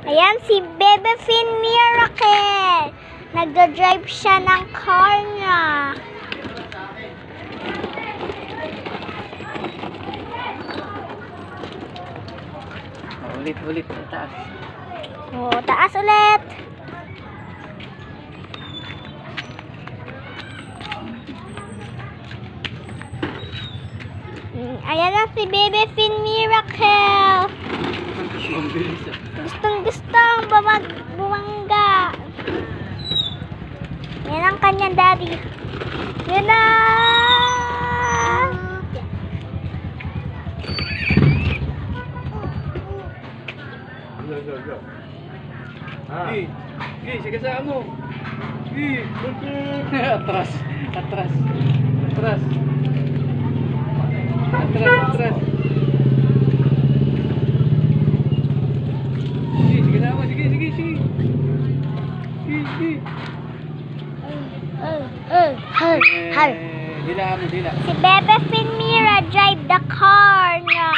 Ayan, si Bebe Fin Miracle. Nagda-drive siya ng car niya. Ulit, taas. Oh, taas ulit. Ayan na si Bebe Fin Miracle. Gustong bumangga. Yan ang kanyang daddy. Yan na. Sige sa mo. Atras. Sige na mo, sige. Dila. Si Bebe Fin Mira drive the car na.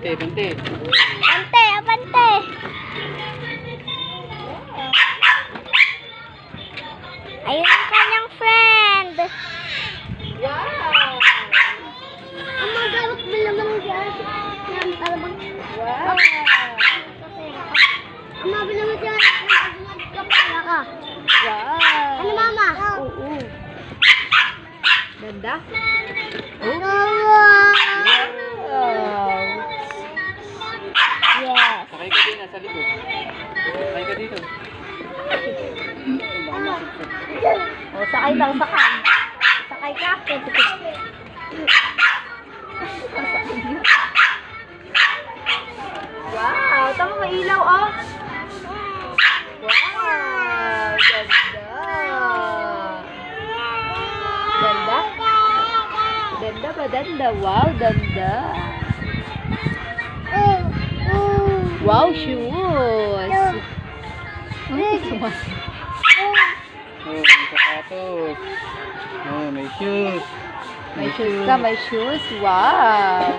Bante. Abante. Ayun ang kanyang friend. Wow! Ang mga gawat mo naman dyan. Wow! Ang mga naman dyan. Kapala ka. Wow! Ano mama? Oo. Ganda? Wow! Yes. Sakay ka din, nasa likod. Sakay ka dito. O, sakay ka. Sakay ka. Wow! Tama may ilaw, oh! Wow! Ganda! Ganda ba? Ganda! Wow! Ganda! Wow! Shoes! Oh, may sapatos. Oh, may shoes. May shoes ka! May shoes! Wow!